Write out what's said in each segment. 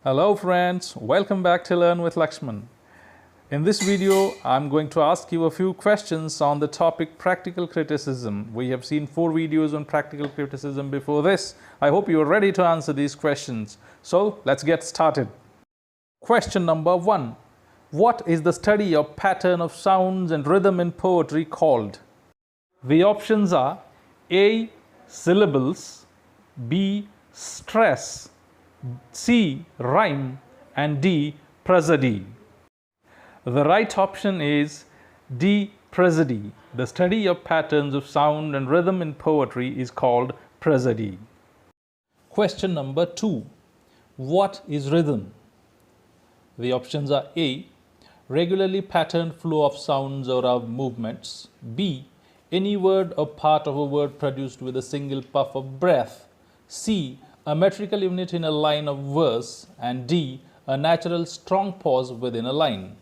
Hello friends, welcome back to Learn with Lakshman. In this video, I'm going to ask you a few questions on the topic practical criticism. We have seen 4 videos on practical criticism before this. I hope you are ready to answer these questions. So let's get started. Question number 1. What is the study of pattern of sounds and rhythm in poetry called? The options are A. Syllables, B. Stress, C. Rhyme, and D. Prosody. The right option is D. Prosody. The study of patterns of sound and rhythm in poetry is called prosody. Question number 2. What is rhythm? The options are A. Regularly patterned flow of sounds or of movements. B. Any word or part of a word produced with a single puff of breath. C. A metrical unit in a line of verse, and D. A natural strong pause within a line.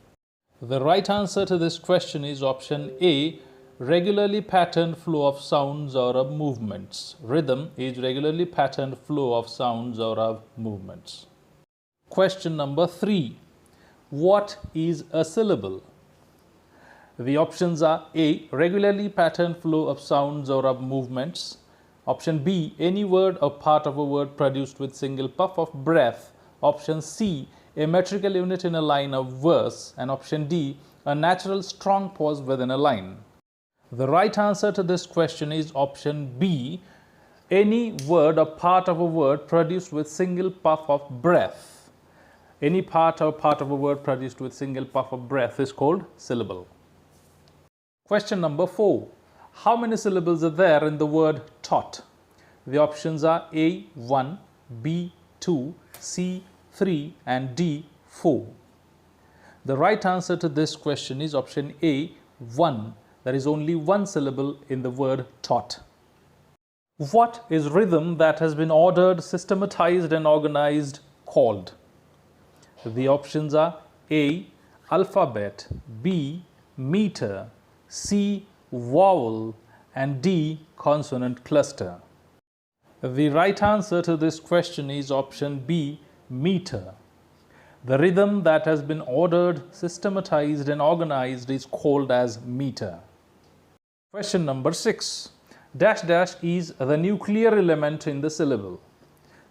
The right answer to this question is option A. Regularly patterned flow of sounds or of movements. Rhythm is regularly patterned flow of sounds or of movements. Question number 3. What is a syllable? The options are A. Regularly patterned flow of sounds or of movements. Option B. Any word or part of a word produced with single puff of breath. Option C. A metrical unit in a line of verse. And option D. A natural strong pause within a line. The right answer to this question is option B. Any word or part of a word produced with single puff of breath. Any part or part of a word produced with single puff of breath is called syllable. Question number 4. How many syllables are there in the word taught? The options are A. 1, B. 2, C. 3, and D. 4. The right answer to this question is option A. 1. There is only one syllable in the word taught. What is rhythm that has been ordered, systematized, and organized called? The options are A. Alphabet, B. Meter, C. Vowel, and D. Consonant cluster. The right answer to this question is option B. Meter. The rhythm that has been ordered, systematized, and organized is called as meter. Question number 6. Dash dash is the nuclear element in the syllable.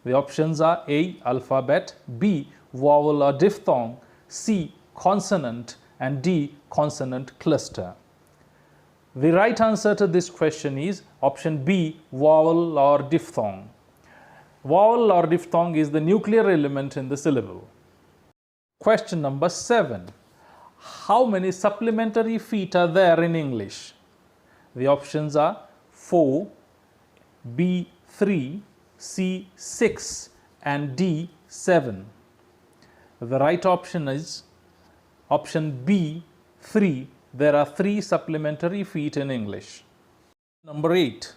The options are A. Alphabet, B. Vowel or diphthong, C. Consonant, and D. Consonant cluster. The right answer to this question is option B. Vowel or diphthong. Vowel or diphthong is the nuclear element in the syllable. Question number 7. How many supplementary feet are there in English? The options are 4, B. 3, C. 6, and D. 7. The right option is option B. 3. There are 3 supplementary feet in English. Number 8.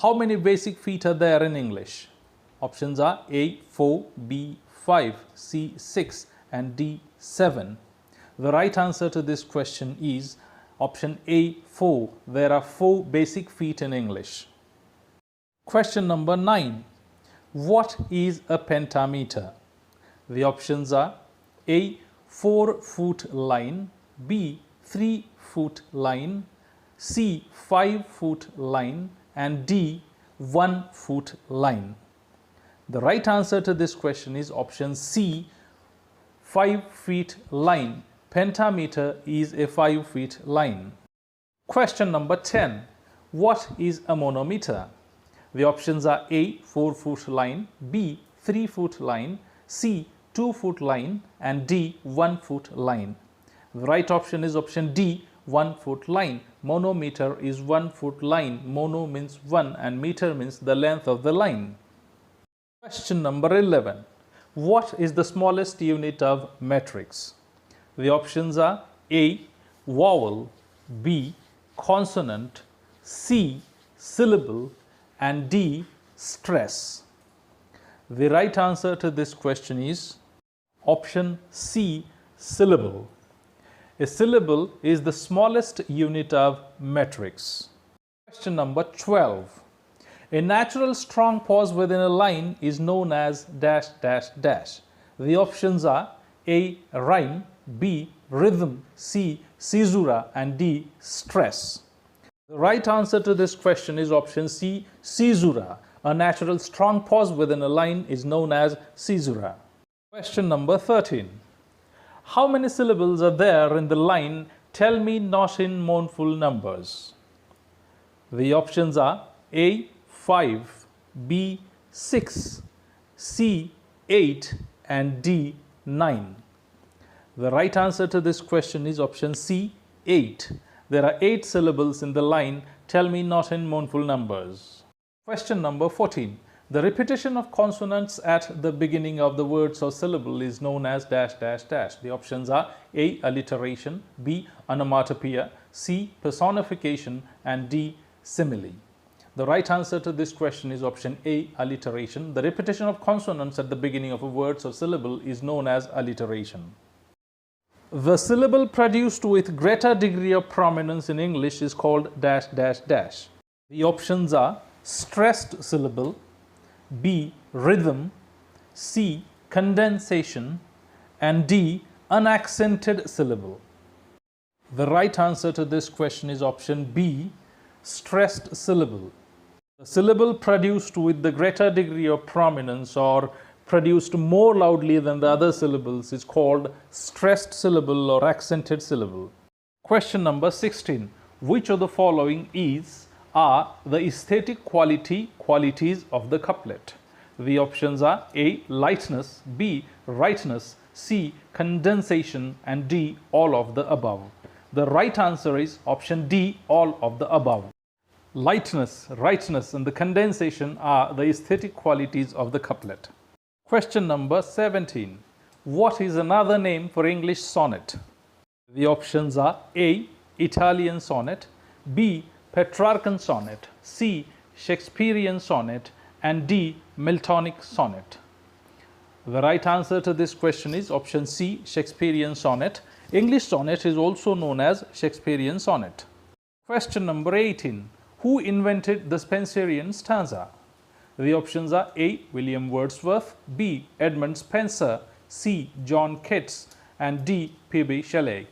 How many basic feet are there in English? Options are A. 4, B. 5, C. 6, and D. 7. The right answer to this question is option A. 4. There are 4 basic feet in English. Question number 9. What is a pentameter? The options are A. 4-foot line, B. 3-foot line, C. 5-foot line, and D. 1-foot line. The right answer to this question is option C. 5-foot line. Pentameter is a 5-foot line. Question number 10. What is a monometer? The options are A. 4-foot line, B. 3-foot line, C. 2-foot line, and D. 1-foot line. The right option is option D. 1-foot line. Monometer is 1-foot line. Mono means 1 and meter means the length of the line. Question number 11. What is the smallest unit of matrix? The options are A. Vowel, B. Consonant, C. Syllable, and D. Stress. The right answer to this question is option C. Syllable. A syllable is the smallest unit of matrix. Question number 12. A natural strong pause within a line is known as dash dash dash. The options are A. Rhyme, B. Rhythm, C. Caesura, and D. Stress. The right answer to this question is option C. Caesura. A natural strong pause within a line is known as caesura. Question number 13. How many syllables are there in the line "Tell me not in mournful numbers"? The options are A. 5, B. 6, C. 8, and D. 9. The right answer to this question is option C. 8. There are 8 syllables in the line "Tell me not in mournful numbers." Question number 14. The repetition of consonants at the beginning of the words or syllable is known as dash dash dash. The options are A. Alliteration, B. Onomatopoeia, C. Personification, and D. Simile. The right answer to this question is option A. Alliteration. The repetition of consonants at the beginning of a word or syllable is known as alliteration. The syllable produced with greater degree of prominence in English is called dash dash dash. The options are stressed syllable, B. Rhythm, C. Condensation, and D. Unaccented syllable. The right answer to this question is option B. Stressed syllable. The syllable produced with the greater degree of prominence or produced more loudly than the other syllables is called stressed syllable or accented syllable. Question number 16. Which of the following are the aesthetic qualities of the couplet? The options are A. Lightness, B. Rightness, C. Condensation, and D. All of the above. The right answer is option D. All of the above. Lightness, rightness, and the condensation are the aesthetic qualities of the couplet. Question number 17. What is another name for English sonnet? The options are A. Italian sonnet, B. Petrarchan sonnet, C. Shakespearean sonnet, and D. Miltonic sonnet. The right answer to this question is option C. Shakespearean sonnet. English sonnet is also known as Shakespearean sonnet. Question number 18. Who invented the Spenserian stanza? The options are A. William Wordsworth, B. Edmund Spenser, C. John Keats, and D. P.B. Shelley.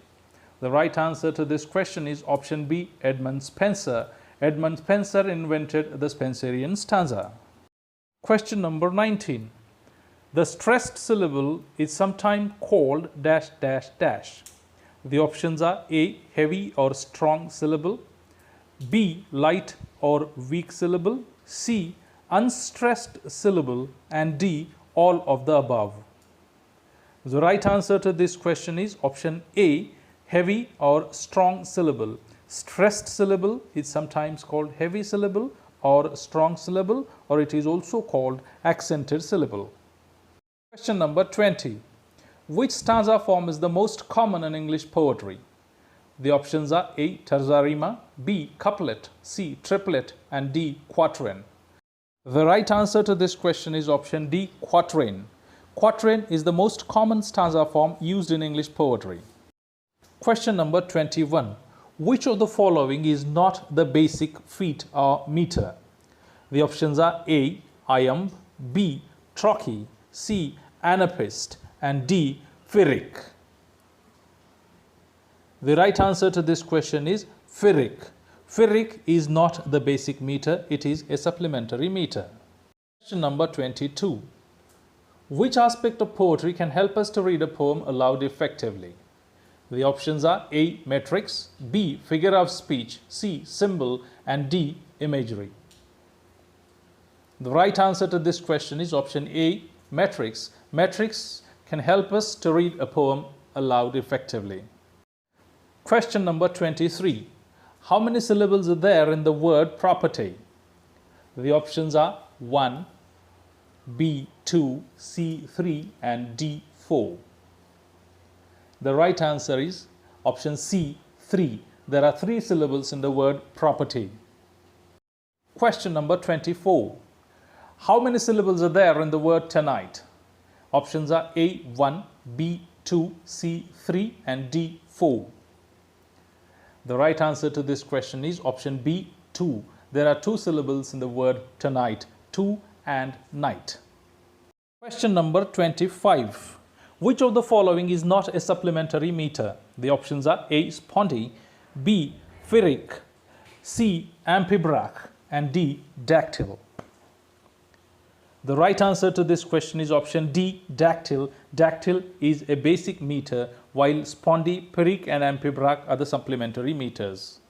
The right answer to this question is option B. Edmund Spenser. Edmund Spenser invented the Spenserian stanza. Question number 19. The stressed syllable is sometimes called dash dash dash. The options are A. Heavy or strong syllable, B. Light or weak syllable, C. Unstressed syllable, and D. All of the above. The right answer to this question is option A. Heavy or strong syllable. Stressed syllable is sometimes called heavy syllable or strong syllable, or it is also called accented syllable. Question number 20. Which stanza form is the most common in English poetry? The options are A. Terza rima, B. Couplet, C. Triplet, and D. Quatrain. The right answer to this question is option D. Quatrain. Quatrain is the most common stanza form used in English poetry. Question number 21. Which of the following is not the basic feet or meter? The options are A. Iamb, B. Trochee, C. Anapist, and D. Pyrrhic. The right answer to this question is Pyrrhic. Pyrrhic is not the basic meter, it is a supplementary meter. Question number 22. Which aspect of poetry can help us to read a poem aloud effectively? The options are A. Matrix, B. Figure of speech, C. Symbol, and D. Imagery. The right answer to this question is option A. Matrix. Matrix can help us to read a poem aloud effectively. Question number 23. How many syllables are there in the word property? The options are 1, B 2, C 3, and D 4. The right answer is option C 3. There are 3 syllables in the word property. Question number 24. How many syllables are there in the word tonight? Options are A 1, B 2, C 3, and D 4. The right answer to this question is option B 2. There are 2 syllables in the word tonight, to and night. Question number 25. Which of the following is not a supplementary meter? The options are A. Spondy, B. Fairy, C. Ampibrach, and D. Dactyl. The right answer to this question is option D. Dactyl. Dactyl is a basic meter, while Spondy, Fairy, and Ampibrach are the supplementary meters.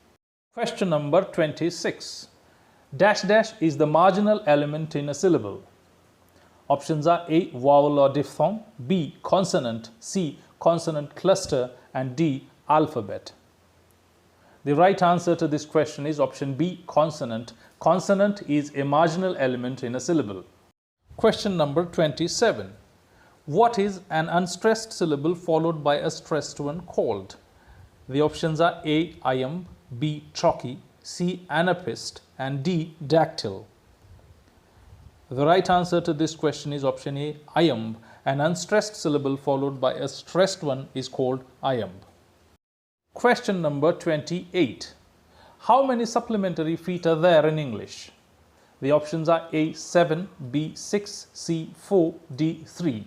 Question number 26. Dash dash is the marginal element in a syllable. Options are A. Vowel or diphthong, B. Consonant, C. Consonant cluster, and D. Alphabet. The right answer to this question is option B. Consonant. Consonant is a marginal element in a syllable. Question number 27. What is an unstressed syllable followed by a stressed one called? The options are A. Iamb, B. Trochee, C. Anapist, and D. Dactyl. The right answer to this question is option A. Iamb. An unstressed syllable followed by a stressed one is called iamb. Question number 28. How many supplementary feet are there in English? The options are A. 7, B. 6, C. 4, D. 3.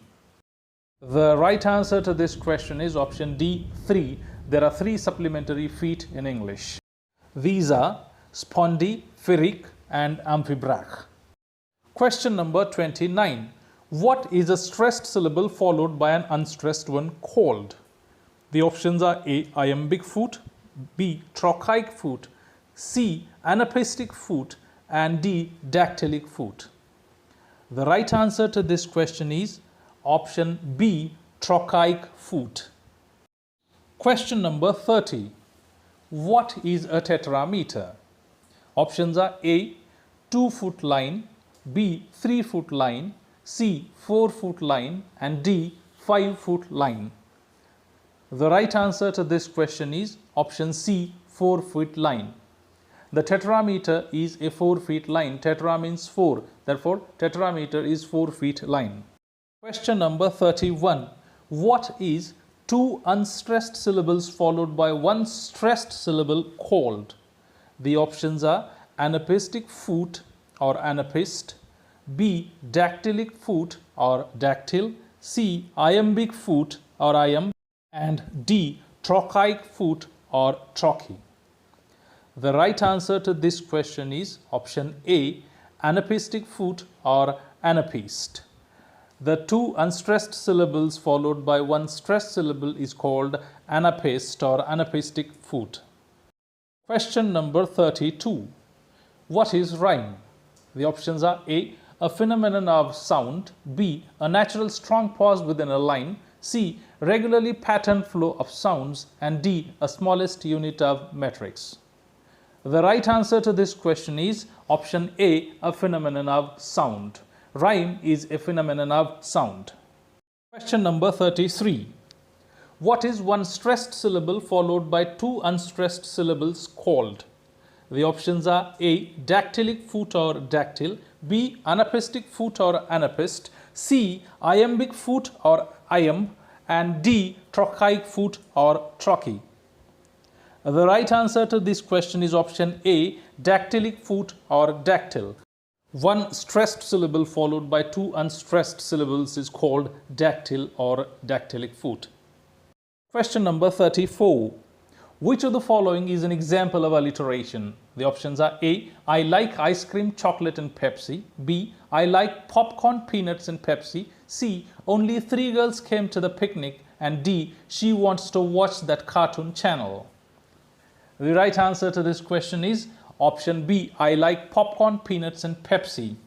The right answer to this question is option D. 3. There are 3 supplementary feet in English. These are Spondy, Fairy, and Ampibrach. Question number 29. What is a stressed syllable followed by an unstressed one called? The options are A. Iambic foot, B. Trochaic foot, C. Anapistic foot, and D. Dactylic foot. The right answer to this question is option B. Trochaic foot. Question number 30. What is a tetrameter? Options are A. 2-foot line, B. 3-foot line, C. 4-foot line, and D. 5-foot line. The right answer to this question is option C. 4-foot line. The tetrameter is a 4-foot line. Tetra means 4. Therefore, tetrameter is 4-foot line. Question number 31. What is 2 unstressed syllables followed by 1 stressed syllable called? The options are anapistic foot or anapist, B. Dactylic foot or dactyl, C. Iambic foot or iamb, and D. Trochaic foot or trochee. The right answer to this question is option A. Anapistic foot or anapist. The 2 unstressed syllables followed by 1 stressed syllable is called anapist or anapistic foot. Question number 32. What is rhyme? The options are A. A phenomenon of sound, B. A natural strong pause within a line, C. Regularly patterned flow of sounds, and D. A smallest unit of matrix. The right answer to this question is option A. A phenomenon of sound. Rhyme is a phenomenon of sound. Question number 33. What is 1 stressed syllable followed by 2 unstressed syllables called? The options are A. Dactylic foot or dactyl, B. Anapistic foot or anapist, C. Iambic foot or iamb, and D. Trochaic foot or trochee. The right answer to this question is option A. Dactylic foot or dactyl. 1 stressed syllable followed by 2 unstressed syllables is called dactyl or dactylic foot. Question number 34. Which of the following is an example of alliteration? The options are A. I like ice cream, chocolate, and Pepsi, B. I like popcorn, peanuts, and Pepsi, C. Only 3 girls came to the picnic, and D. She wants to watch that cartoon channel. The right answer to this question is option B. I like popcorn, peanuts, and Pepsi.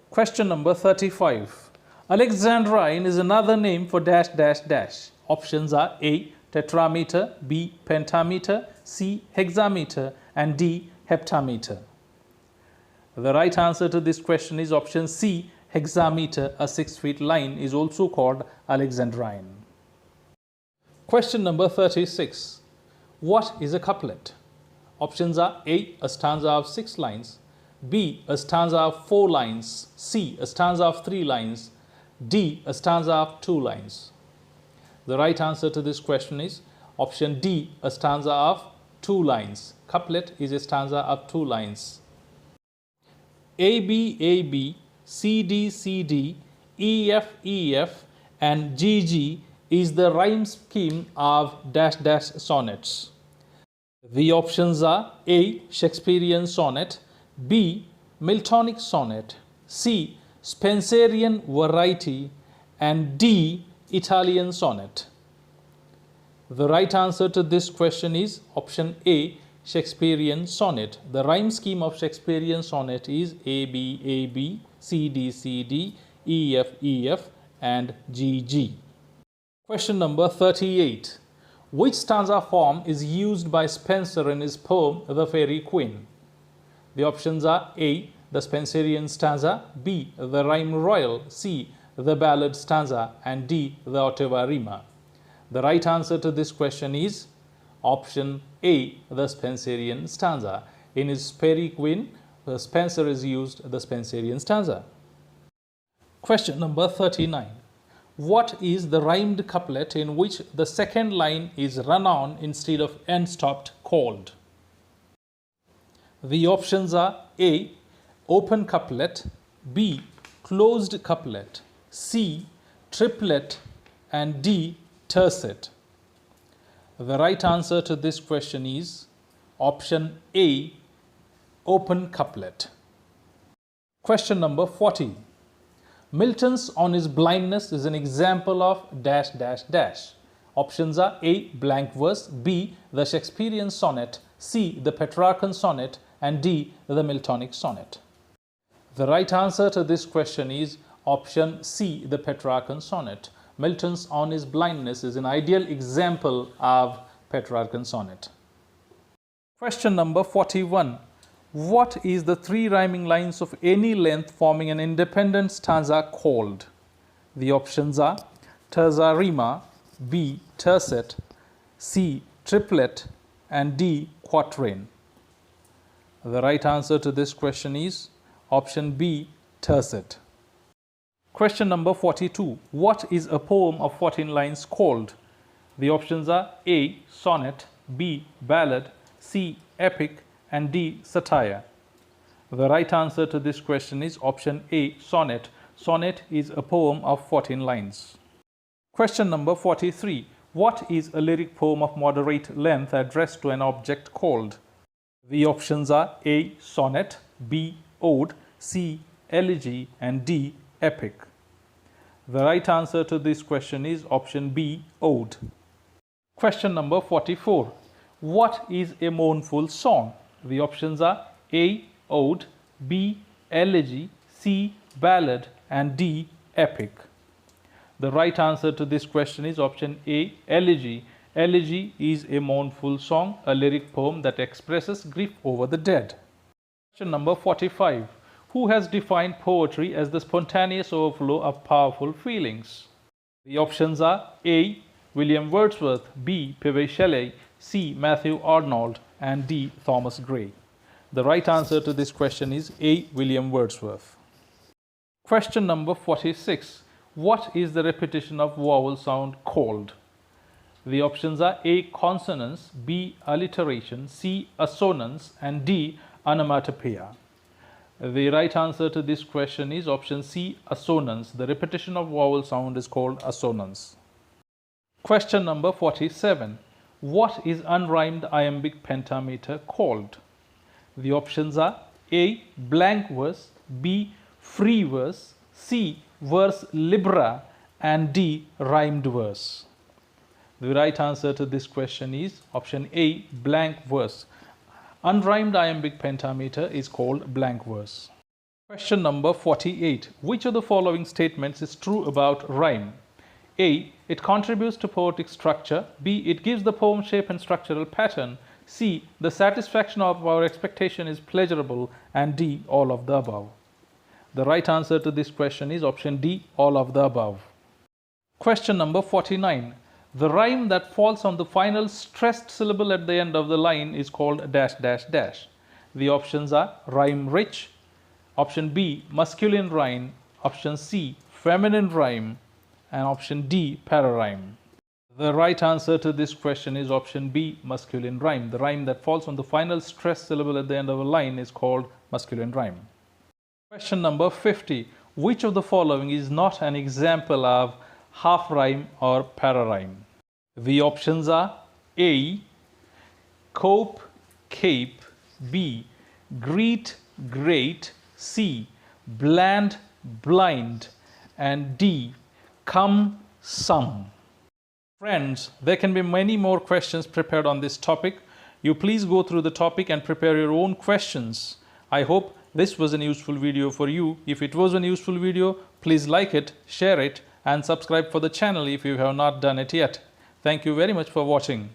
Question number 35. Alexandrine is another name for dash dash dash. Options are A. Tetrameter, B. Pentameter, C. Hexameter, and D. Heptameter. The right answer to this question is option C. Hexameter. A 6-foot line is also called Alexandrine. Question number 36. What is a couplet? Options are A. A stanza of 6 lines, B. A stanza of 4 lines, C. A stanza of 3 lines, D. A stanza of 2 lines. The right answer to this question is option D. A stanza of 2 lines. Couplet is a stanza of 2 lines. A B A B, C D C D, EF, EF and GG is the rhyme scheme of dash dash sonnets? The options are A. Shakespearean sonnet, B. Miltonic sonnet, C. Spenserian variety and D. Italian sonnet. The right answer to this question is option A. Shakespearean sonnet. The rhyme scheme of Shakespearean sonnet is A, B, A, B, C, D, C, D, E, F, E, F and G, G. Question number 38. Which stanza form is used by Spenser in his poem The Fairy Queen? The options are A. The Spenserian stanza, B. The rhyme royal, C. The ballad stanza and D. The ottava rima. The right answer to this question is option A. The Spenserian stanza. In his Fairy Queen, Spenser is used the Spenserian stanza. Question number 39. What is the rhymed couplet in which the second line is run on instead of end stopped called? The options are A. Open couplet, B. Closed couplet, C. Triplet and D. Tercet. The right answer to this question is option A. Open couplet. Question number 40. Milton's on his blindness is an example of dash dash dash. Options are A. Blank verse, B. The Shakespearean sonnet, C. The Petrarchan sonnet and D. The Miltonic sonnet. The right answer to this question is option C. The Petrarchan sonnet. Milton's on his blindness is an ideal example of Petrarchan sonnet. Question number 41. What is the three rhyming lines of any length forming an independent stanza called? The options are terza rima, B. Tercet, C. Triplet and D. Quatrain. The right answer to this question is option B. Tercet. Question number 42. What is a poem of 14 lines called? The options are A. Sonnet, B. Ballad, C. Epic and D. Satire. The right answer to this question is option A. Sonnet. Sonnet is a poem of 14 lines. Question number 43. What is a lyric poem of moderate length addressed to an object called? The options are A. Sonnet, B. Ode, C. Elegy and D. Epic. The right answer to this question is option B. Ode. Question number 44. What is a mournful song? The options are A. Ode, B. Elegy, C. Ballad and D. Epic. The right answer to this question is option A. Elegy. Elegy is a mournful song, a lyric poem that expresses grief over the dead. Question number 45. Who has defined poetry as the spontaneous overflow of powerful feelings? The options are A. William Wordsworth, B. P.W. Shelley, C. Matthew Arnold and D. Thomas Gray. The right answer to this question is A. William Wordsworth. Question number 46. What is the repetition of vowel sound called? The options are A. Consonance, B. Alliteration, C. Assonance and D. Onomatopoeia. The right answer to this question is option C. Assonance. The repetition of vowel sound is called assonance. Question number 47. What is unrhymed iambic pentameter called? The options are A. Blank verse, B. Free verse, C. Verse libra and D. Rhymed verse. The right answer to this question is option A. Blank verse. Unrhymed iambic pentameter is called blank verse. Question number 48. Which of the following statements is true about rhyme? A. It contributes to poetic structure. B. It gives the poem shape and structural pattern. C. The satisfaction of our expectation is pleasurable and D. All of the above. The right answer to this question is option D. All of the above. Question number 49. The rhyme that falls on the final stressed syllable at the end of the line is called dash dash dash. The options are rhyme rich, option B. Masculine rhyme, option C. Feminine rhyme and option D. Pararhyme. The right answer to this question is option B. Masculine rhyme. The rhyme that falls on the final stressed syllable at the end of a line is called masculine rhyme. Question number 50. Which of the following is not an example of half rhyme or para rhyme? The options are A. Cope, cape. B. Greet, great. C. Bland, blind. And D. Come, some. Friends, there can be many more questions prepared on this topic. You please go through the topic and prepare your own questions. I hope this was a useful video for you. If it was a useful video, please like it, share it, and subscribe for the channel if you have not done it yet. Thank you very much for watching.